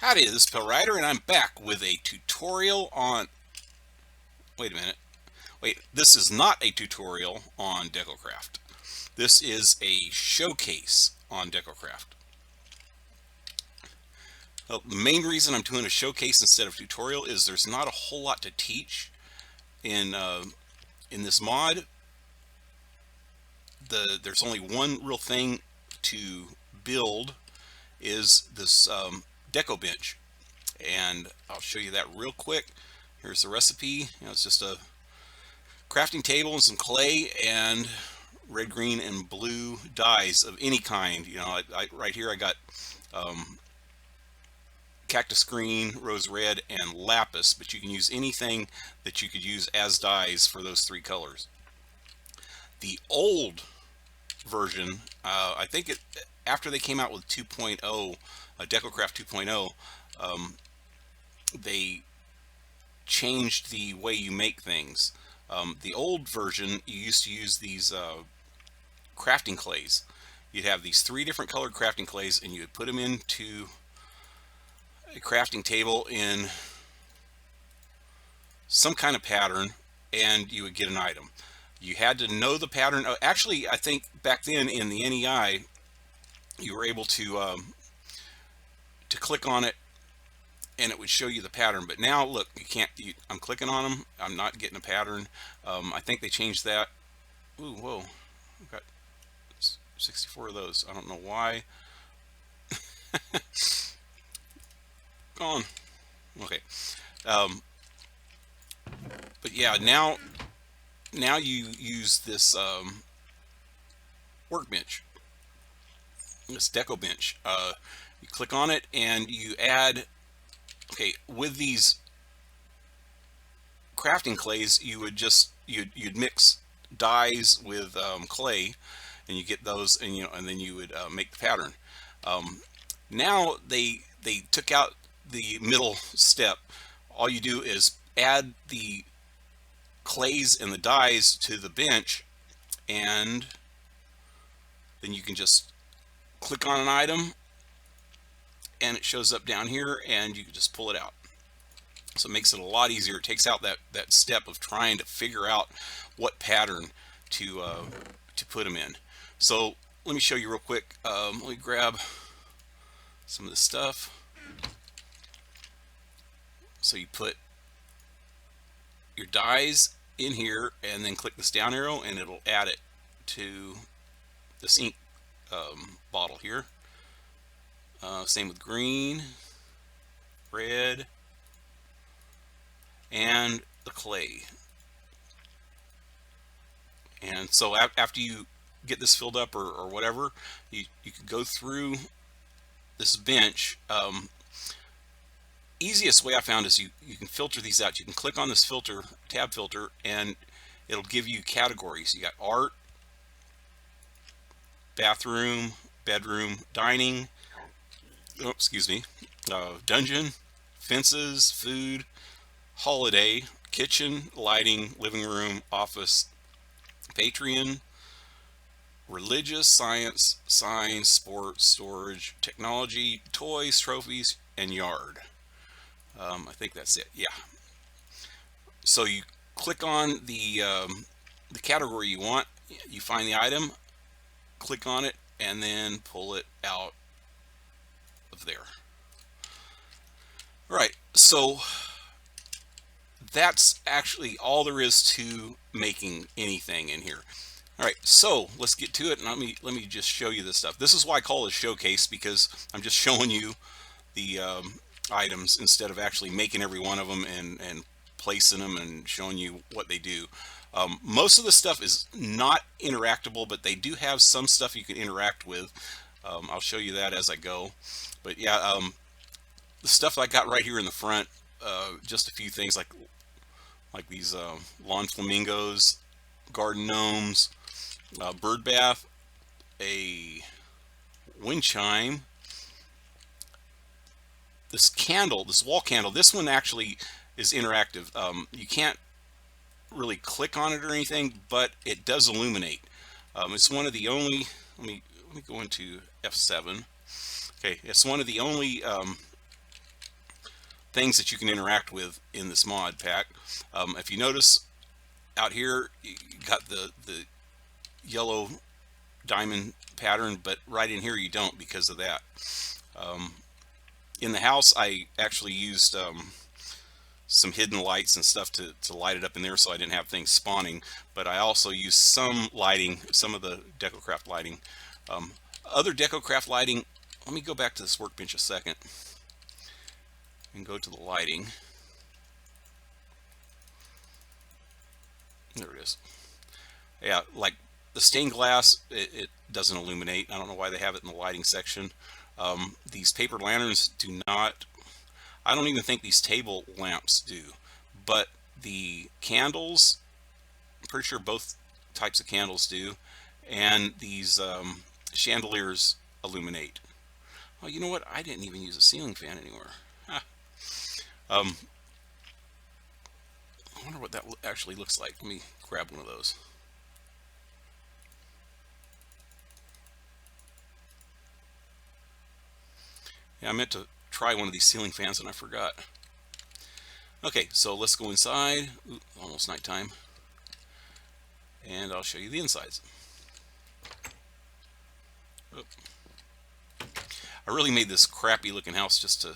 Howdy, this is Pill Rider, and I'm back with a tutorial on... Wait a minute. Wait, this is not a tutorial on DecoCraft. This is a showcase on DecoCraft. Well, the main reason I'm doing a showcase instead of tutorial is there's not a whole lot to teach in this mod. There's only one real thing to build, is this deco bench, and I'll show you that real quick. Here's the recipe. It's just a crafting table and some clay and red, green, and blue dyes of any kind. Right here I got cactus green, rose red, and lapis, but you can use anything that you could use as dyes for those three colors. The old version, I think after they came out with 2.0, DecoCraft 2.0, they changed the way you make things. The old version, you used to use these crafting clays. You'd have these three different colored crafting clays, and you would put them into a crafting table in some kind of pattern, and you would get an item. You had to know the pattern. Actually, I think back then in the NEI, you were able to click on it and it would show you the pattern. But now, look, you can't. I'm clicking on them. I'm not getting a pattern. I think they changed that. Ooh, whoa! I've got 64 of those. I don't know why. Gone. Okay. But yeah, now you use this workbench, this deco bench. You click on it and you add. Okay, with these crafting clays, you would you'd mix dyes with clay, and you get those, and and then you would make the pattern. Now they took out the middle step. All you do is add the clays and the dyes to the bench, and then you can just click on an item and it shows up down here, and you can just pull it out. So it makes it a lot easier. It takes out that step of trying to figure out what pattern to put them in. So let me show you real quick. Let me grab some of this stuff. So you put your dyes in here and then click this down arrow, and it'll add it to this ink bottle here. Same with green, red, and the clay. And so after you get this filled up or whatever, you can go through this bench. Easiest way I found is you can filter these out. You can click on this tab filter, and it'll give you categories. You got art, bathroom, bedroom, dining, dungeon, fences, food, holiday, kitchen, lighting, living room, office, Patreon, religious, science, signs, sports, storage, technology, toys, trophies, and yard. I think that's it. Yeah. So you click on the category you want. You find the item, click on it, and then pull it out of there. All right. So that's actually all there is to making anything in here. All right, so let's get to it, and let me just show you this stuff. This is why I call it a showcase, because I'm just showing you the items instead of actually making every one of them and placing them and showing you what they do. Most of the stuff is not interactable, but they do have some stuff you can interact with. I'll show you that as I go. But yeah, the stuff I got right here in the front, just a few things like these lawn flamingos, garden gnomes, bird bath, a wind chime, this candle, this wall candle. This one actually is interactive. You can't really click on it or anything, but it does illuminate. It's one of the only, let me go into F7. Okay, it's one of the only things that you can interact with in this mod pack. If you notice out here, you got the yellow diamond pattern, but right in here you don't because of that. In the house, I actually used some hidden lights and stuff to light it up in there so I didn't have things spawning, but I also used some lighting, some of the DecoCraft lighting. Other DecoCraft lighting, let me go back to this workbench a second and go to the lighting. There it is. Yeah, like the stained glass, it doesn't illuminate. I don't know why they have it in the lighting section. These paper lanterns do not. I don't even think these table lamps do, but the candles, I'm pretty sure both types of candles do, and these chandeliers illuminate. Oh, you know what? I didn't even use a ceiling fan anymore. Huh. I wonder what that actually looks like. Let me grab one of those. Yeah, I meant to try one of these ceiling fans and I forgot. Okay, so let's go inside. Ooh, almost nighttime. And I'll show you the insides. Oh. I really made this crappy looking house just to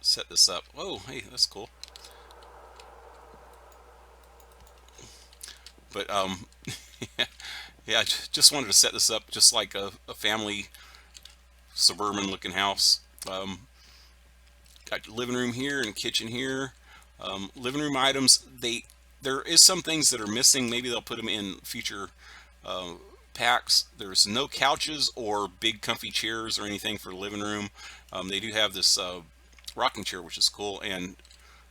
set this up. Whoa, hey, that's cool. But yeah, I just wanted to set this up just like a family suburban looking house. Got living room here and kitchen here. Living room items, there is some things that are missing. Maybe they'll put them in future packs. There's no couches or big comfy chairs or anything for the living room. They do have this rocking chair, which is cool, and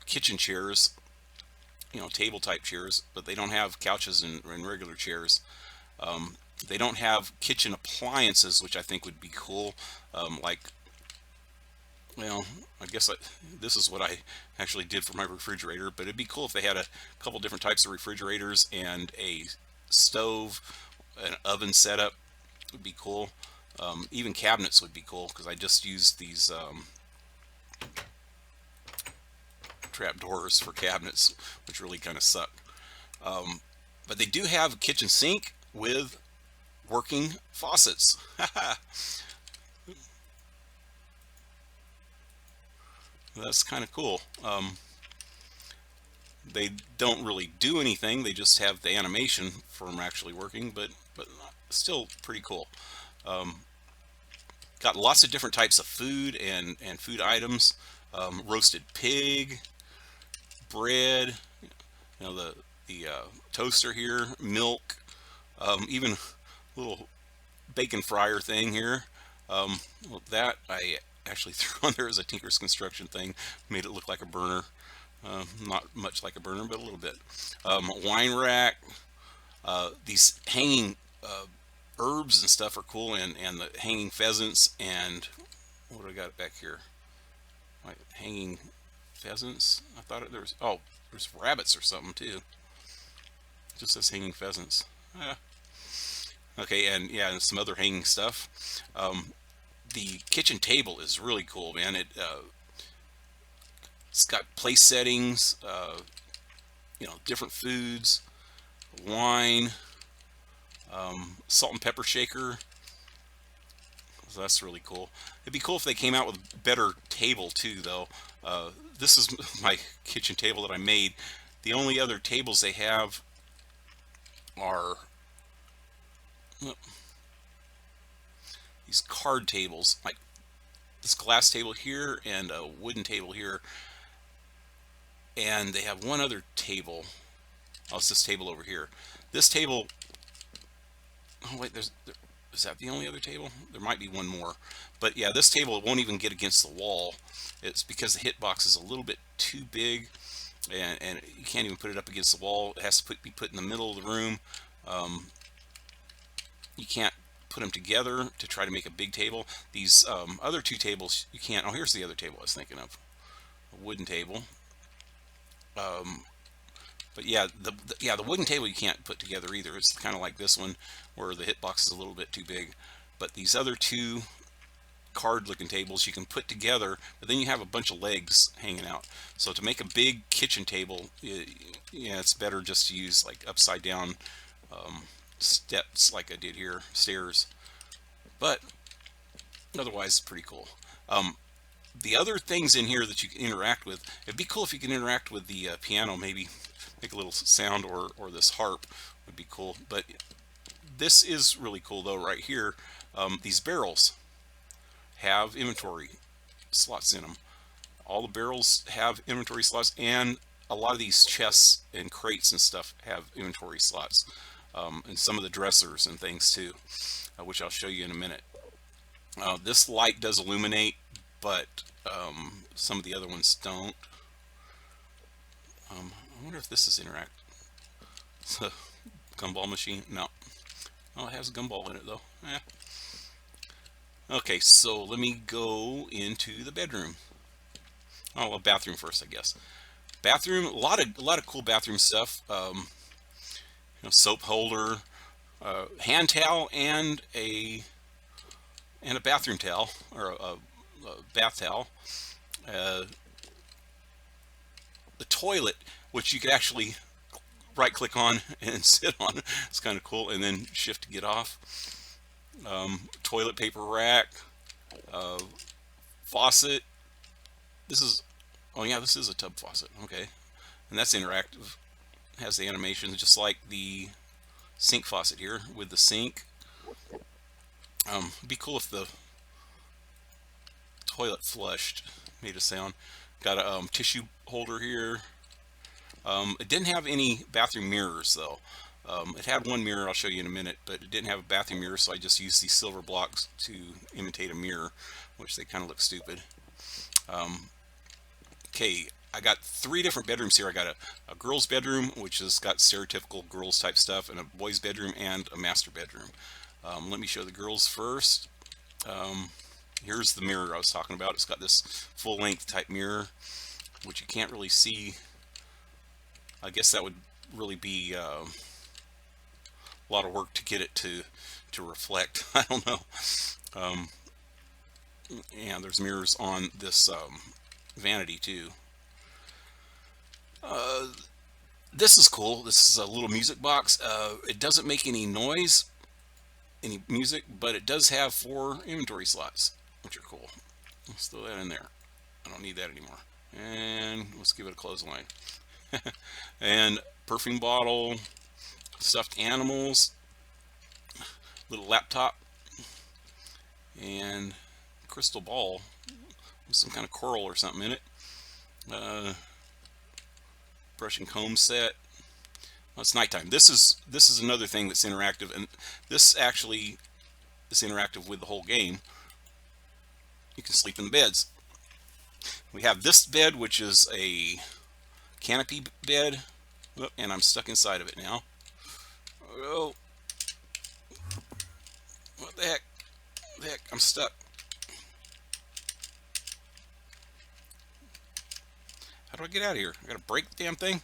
kitchen chairs, you know, table type chairs, but they don't have couches and regular chairs. They don't have kitchen appliances, which I think would be cool. Like, well, I guess this is what I actually did for my refrigerator, but it'd be cool if they had a couple different types of refrigerators and a stove, an oven setup would be cool. Even cabinets would be cool because I just used these trap doors for cabinets, which really kind of suck. But they do have a kitchen sink with working faucets. That's kind of cool. They don't really do anything. They just have the animation for them actually working, but still pretty cool. Got lots of different types of food and food items. Roasted pig, bread, you know, the toaster here, milk, even a little bacon fryer thing here. Well, that I actually threw on there as a Tinker's Construction thing, made it look like a burner. Not much like a burner, but a little bit. Wine rack. These hanging herbs and stuff are cool, and the hanging pheasants, and what do I got back here? Like hanging pheasants. I thought there's, oh, there's rabbits or something too. It just says hanging pheasants. Okay, and yeah, and some other hanging stuff. The kitchen table is really cool, man. It's got place settings, you know, different foods, wine, salt and pepper shaker. So that's really cool. It'd be cool if they came out with a better table too, though. This is my kitchen table that I made. The only other tables they have are these card tables, like this glass table here and a wooden table here. And they have one other table. Oh, it's this table over here. This table, oh wait, is that the only other table? There might be one more. But yeah, this table won't even get against the wall. It's because the hitbox is a little bit too big, and you can't even put it up against the wall. It has to be put in the middle of the room. You can't put them together to try to make a big table. These other two tables, you can't. Oh, here's the other table I was thinking of. A wooden table. But yeah, the wooden table you can't put together either. It's kind of like this one where the hitbox is a little bit too big. But these other two card looking tables you can put together, but then you have a bunch of legs hanging out. So to make a big kitchen table, yeah, it's better just to use like upside down steps like I did here, stairs. But otherwise, it's pretty cool. The other things in here that you can interact with, it'd be cool if you can interact with the piano, maybe make a little sound, or this harp would be cool. But this is really cool though right here. These barrels have inventory slots in them. All the barrels have inventory slots, and a lot of these chests and crates and stuff have inventory slots, and some of the dressers and things too, which I'll show you in a minute. This light does illuminate, but some of the other ones don't. I wonder if this is interact. It's a gumball machine. No. Oh, it has a gumball in it though. Eh. Okay, so let me go into the bedroom. Oh, well, bathroom first, I guess. Bathroom, a lot of cool bathroom stuff. Soap holder, hand towel, and a bathroom towel, or a bath towel. The toilet, which you could actually right click on and sit on. It's kind of cool, and then shift to get off. Toilet paper rack, faucet. This is, oh yeah, this is a tub faucet. Okay, and that's interactive. It has the animations just like the sink faucet here with the sink. It'd be cool if the toilet flushed, made a sound. Got a tissue holder here. It didn't have any bathroom mirrors though. It had one mirror I'll show you in a minute, but it didn't have a bathroom mirror, so I just used these silver blocks to imitate a mirror, which they kind of look stupid. Okay, I got 3 different bedrooms here. I got a girl's bedroom, which has got stereotypical girls type stuff, and a boy's bedroom, and a master bedroom. Let me show the girls first. Here's the mirror I was talking about. It's got this full-length type mirror, which you can't really see. I guess that would really be a lot of work to get it to reflect. I don't know. And there's mirrors on this vanity too. This is cool. This is a little music box. It doesn't make any noise, any music, but it does have 4 inventory slots, which are cool. Let's throw that in there. I don't need that anymore. And let's give it a clothesline. And perfume bottle, stuffed animals, little laptop, and crystal ball with some kind of coral or something in it. Brush and comb set. Well, it's nighttime. This is another thing that's interactive, and this actually is interactive with the whole game. You can sleep in the beds. We have this bed, which is a canopy bed, and I'm stuck inside of it now. Oh, what the heck? What the heck? I'm stuck. How do I get out of here? I gotta break the damn thing.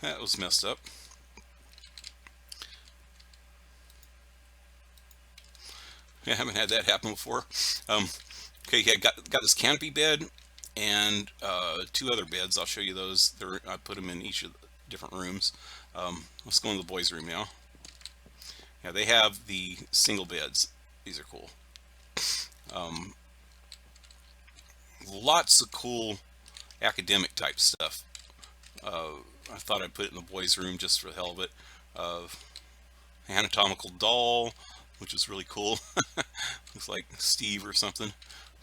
That was messed up. I haven't had that happen before. Okay, yeah, got this canopy bed and 2 other beds. I'll show you those. I put them in each of the different rooms. Let's go into the boys' room now. Yeah, they have the single beds. These are cool. Lots of cool academic type stuff. I thought I'd put it in the boys' room just for the hell of it. Anatomical doll, which is really cool. Looks like Steve or something,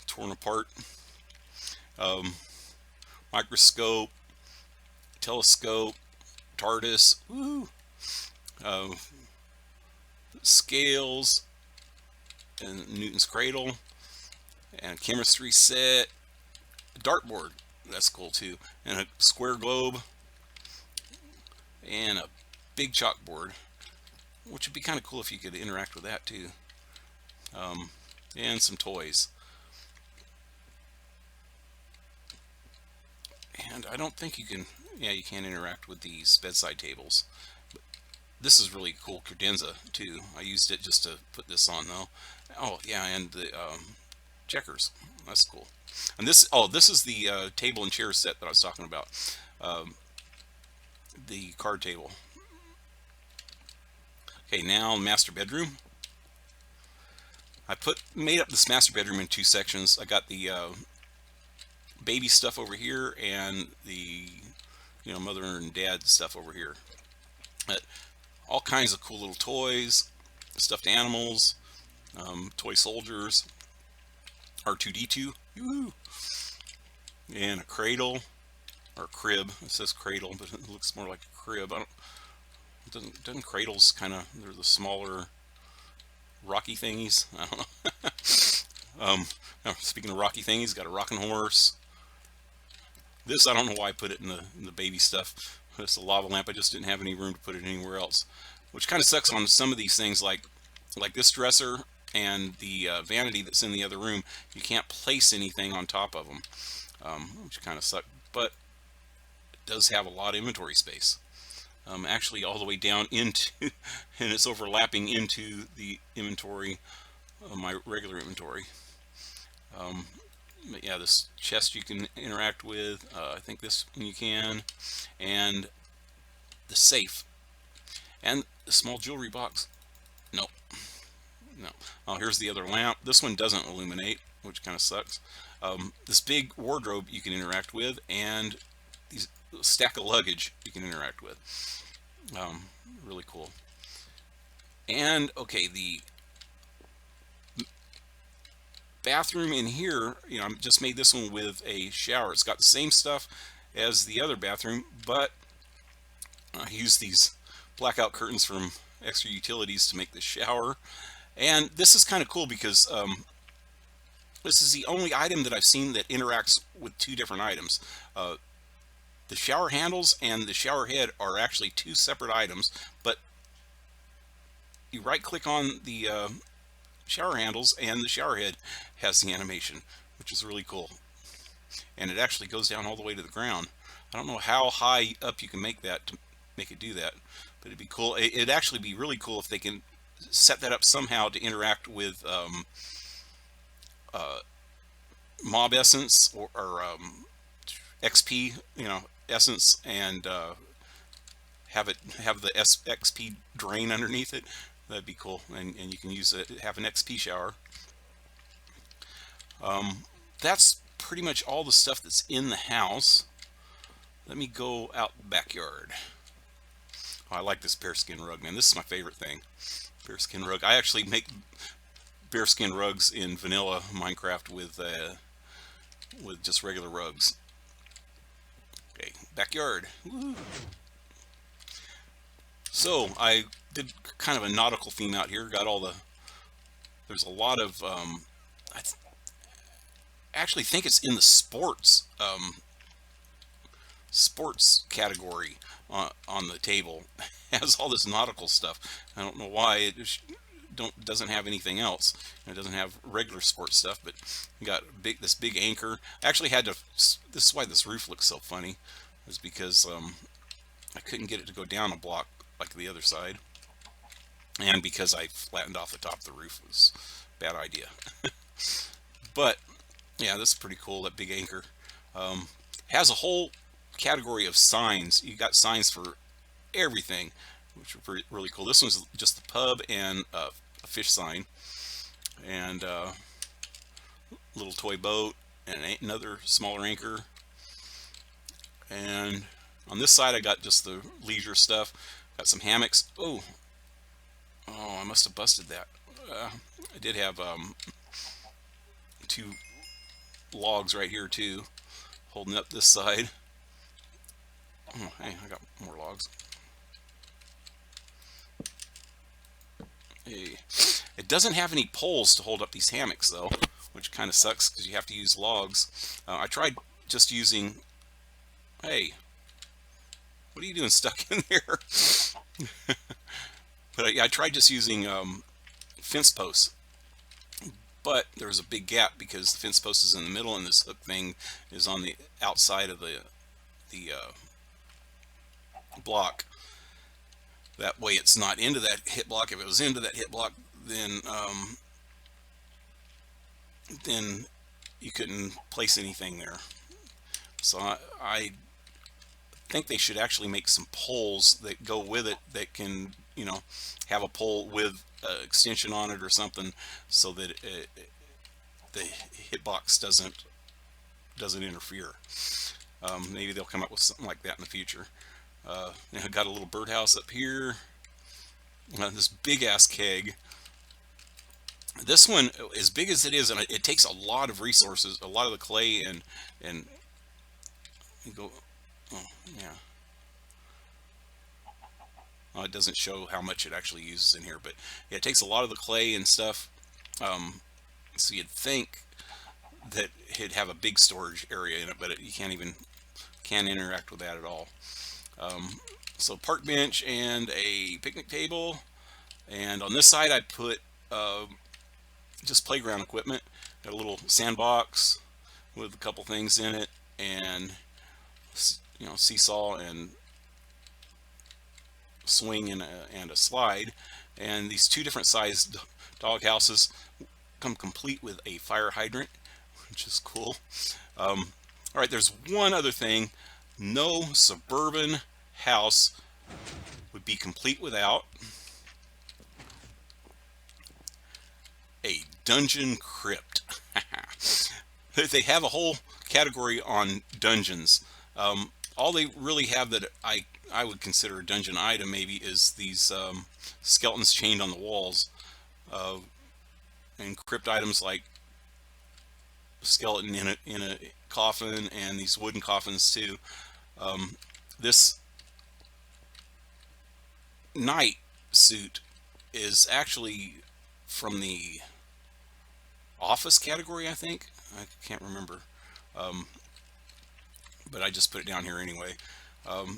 torn apart. Microscope, telescope, TARDIS, woo. Scales, and Newton's cradle, and a chemistry set, a dartboard, that's cool too, and a square globe, and a big chalkboard, which would be kind of cool if you could interact with that too. And some toys. And I don't think you can, yeah, you can interact with these bedside tables. But This is really cool credenza too. I used it just to put this on though. Oh yeah, and the checkers. That's cool. And this, oh, this is the table and chair set that I was talking about. Um, the card table. Okay, now master bedroom. I made up this master bedroom in two sections. I got the baby stuff over here and the mother and dad stuff over here. All kinds of cool little toys, stuffed animals, toy soldiers, R2D2, and a cradle or crib. It says cradle, but it looks more like a crib. I don't. Doesn't cradles kind of? They're the smaller rocky thingies. I don't know. Speaking of rocky thingies, got a rocking horse. This, I don't know why I put it in the baby stuff. It's a lava lamp. I just didn't have any room to put it anywhere else, which kind of sucks on some of these things, like this dresser and the vanity that's in the other room. You can't place anything on top of them, which kind of sucks. But it does have a lot of inventory space. Actually, all the way down into, and it's overlapping into the inventory, my regular inventory. But yeah, this chest you can interact with. I think this one you can, and the safe, and the small jewelry box. No, no. Oh, here's the other lamp. This one doesn't illuminate, which kind of sucks. This big wardrobe you can interact with, and these stack of luggage you can interact with. Really cool. And okay, the bathroom in here, I just made this one with a shower. It's got the same stuff as the other bathroom, but I used these blackout curtains from Extra Utilities to make the shower. And this is kind of cool because this is the only item that I've seen that interacts with two different items. The shower handles and the shower head are actually two separate items, but you right click on the shower handles and the shower head has the animation, which is really cool. And it actually goes down all the way to the ground. I don't know how high up you can make that to make it do that, but it'd be cool. It'd actually be really cool if they can set that up somehow to interact with mob essence or XP, essence, and have the XP drain underneath it. That'd be cool, and you can use it, have an XP shower. That's pretty much all the stuff that's in the house. Let me go out the backyard. Oh, I like this bearskin rug, man. This is my favorite thing. Bearskin rug. I actually make bearskin rugs in vanilla Minecraft with just regular rugs. Okay, backyard. Woo. So I did kind of a nautical theme out here. Got all there's a lot of I actually think it's in the sports category on the table. It has all this nautical stuff. I don't know why it doesn't have anything else. It doesn't have regular sports stuff, but you got this big anchor. I actually had to. This is why this roof looks so funny, is because I couldn't get it to go down a block like the other side, and because I flattened off the top of the roof. It was a bad idea. But yeah, this is pretty cool. That big anchor has a whole category of signs. You got signs for everything, which are really cool. This one's just the pub and a fish sign, and little toy boat, and another smaller anchor. And on this side I got just the leisure stuff. Got some hammocks. Oh, I must have busted that. I did have two logs right here too, holding up this side. Oh, hey, I got more logs. Hey. It doesn't have any poles to hold up these hammocks though, which kind of sucks because you have to use logs. I tried just using. Hey, what are you doing stuck in there? But I tried just using fence posts, but there was a big gap because the fence post is in the middle and this hook thing is on the outside of the block. That way it's not into that hit block. If it was into that hit block, then you couldn't place anything there. So I think they should actually make some poles that go with it that can, have a pole with extension on it or something, so that the hitbox doesn't interfere. Maybe they'll come up with something like that in the future. I got a little birdhouse up here. This big ass keg. This one, as big as it is, and it takes a lot of resources, a lot of the clay, and you go. Oh yeah. Well, it doesn't show how much it actually uses in here, but yeah, it takes a lot of the clay and stuff. So you'd think that it'd have a big storage area in it, but you can't interact with that at all. So park bench and a picnic table, and on this side I put just playground equipment. Got a little sandbox with a couple things in it, and seesaw and swing and a slide. And these two different sized dog houses come complete with a fire hydrant, which is cool. All right, there's one other thing. No suburban house would be complete without a dungeon crypt. They have a whole category on dungeons. All they really have that I would consider a dungeon item maybe is these skeletons chained on the walls, and crypt items like skeleton in a coffin, and these wooden coffins too. This knight suit is actually from the office category, I think. I can't remember, but I just put it down here anyway.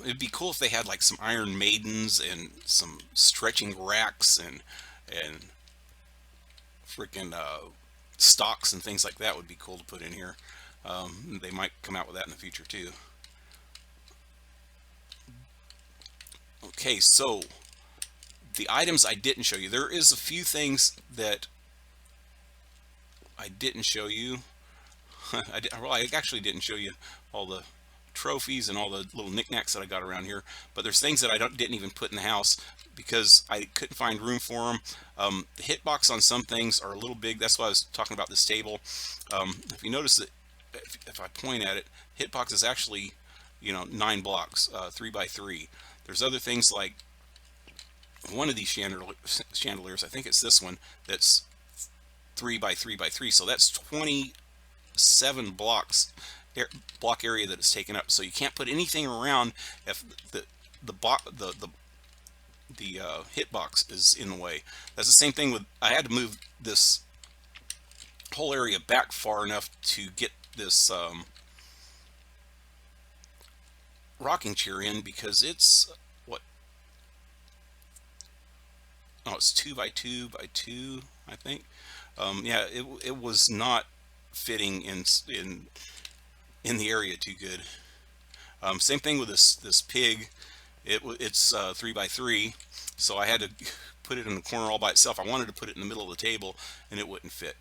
It'd be cool if they had like some Iron Maidens and some stretching racks and freaking stocks and things like that. Would be cool to put in here. They might come out with that in the future too. Okay, so the items I didn't show you. There is a few things that I didn't show you. Well, I actually didn't show you all the trophies and all the little knickknacks that I got around here, but there's things that I didn't even put in the house because I couldn't find room for them. The hitbox on some things are a little big. That's why I was talking about this table. If you notice that if I point at it, hitbox is actually 9 blocks, 3 by 3. There's other things like one of these chandeliers, I think it's this one, that's 3 by 3 by 3, so that's 27 block area that it's taken up. So you can't put anything around if the hitbox is in the way. That's the same thing with, I had to move this whole area back far enough to get this rocking chair in, because it's it's 2 by 2 by 2, I think. Yeah, it was not fitting in the area too good. Same thing with this pig. It's 3 by 3, so I had to put it in the corner all by itself. I wanted to put it in the middle of the table, and it wouldn't fit.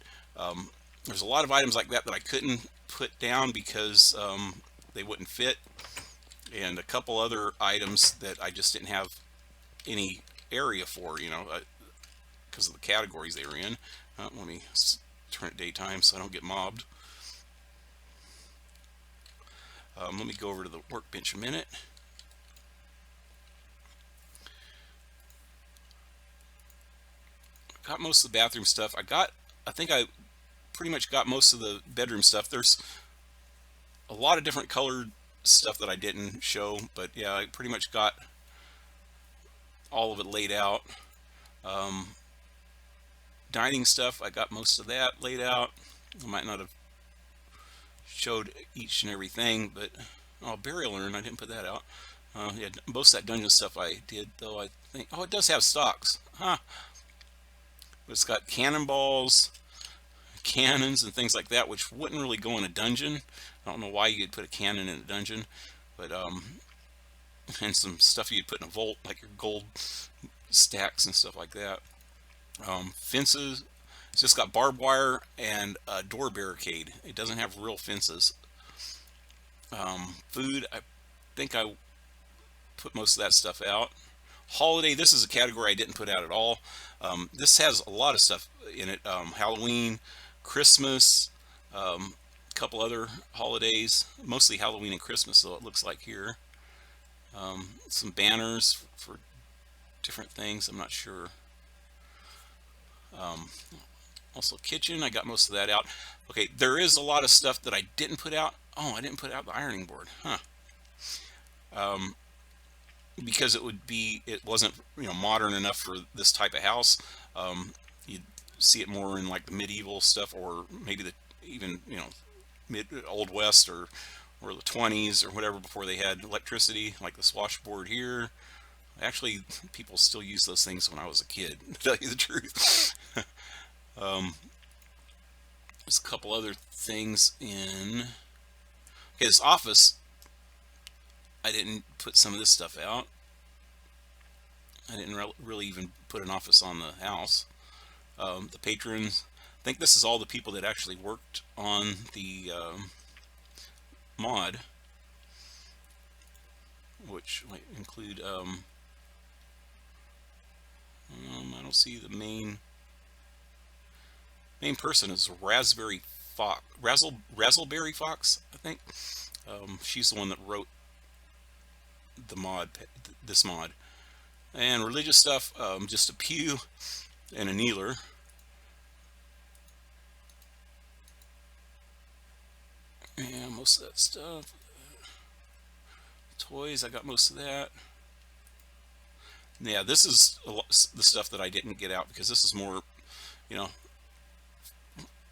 There's a lot of items like that that I couldn't put down because they wouldn't fit, and a couple other items that I just didn't have any area for, because of the categories they were in. Let me turn it daytime so I don't get mobbed. Let me go over to the workbench a minute. Got most of the bathroom stuff. I think I pretty much got most of the bedroom stuff. There's a lot of different colored stuff that I didn't show, but yeah, I pretty much got all of it laid out. Dining stuff, I got most of that laid out. I might not have showed each and everything, but burial urn, I didn't put that out. Yeah, most of that dungeon stuff I did, though. I think, it does have stocks, huh? But it's got cannonballs, cannons, and things like that, which wouldn't really go in a dungeon. I don't know why you'd put a cannon in a dungeon, but and some stuff you'd put in a vault, like your gold stacks and stuff like that. Fences, it's just got barbed wire and a door barricade. It doesn't have real fences. Food, I think I put most of that stuff out. Holiday, this is a category I didn't put out at all. This has a lot of stuff in it. Halloween, Christmas, a couple other holidays, mostly Halloween and Christmas, so it looks like here. Some banners for different things, I'm not sure. Also kitchen, I got most of that out. Okay, there is a lot of stuff that I didn't put out. Oh, I didn't put out the ironing board, huh? Because it wasn't, modern enough for this type of house. You'd see it more in like the medieval stuff, or maybe even old west, or the 20s or whatever, before they had electricity, like this washboard here. Actually, people still use those things when I was a kid, to tell you the truth. There's a couple other things in. Okay, this office, I didn't put some of this stuff out. I didn't really even put an office on the house. The patrons, I think this is all the people that actually worked on the mod, which might include, I don't see the main person is Raspberry Fox, Razzleberry Fox, I think. She's the one that wrote the mod, this mod. And religious stuff, just a pew and a kneeler. And most of that stuff. Toys, I got most of that. Yeah, this is the stuff that I didn't get out, because this is more,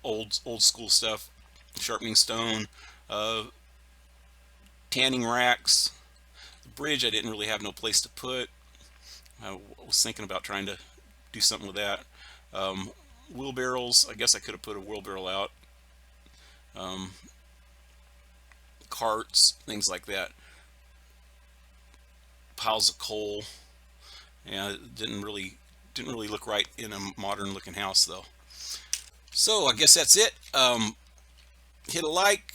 old school stuff. Sharpening stone, tanning racks. The bridge, I didn't really have no place to put. I was thinking about trying to do something with that. Wheelbarrows, I guess I could have put a wheelbarrow out. Carts, things like that. Piles of coal. Yeah, it didn't really look right in a modern looking house, though. So I guess that's it. Hit a like,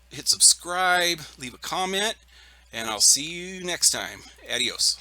hit subscribe, leave a comment, and I'll see you next time. Adios.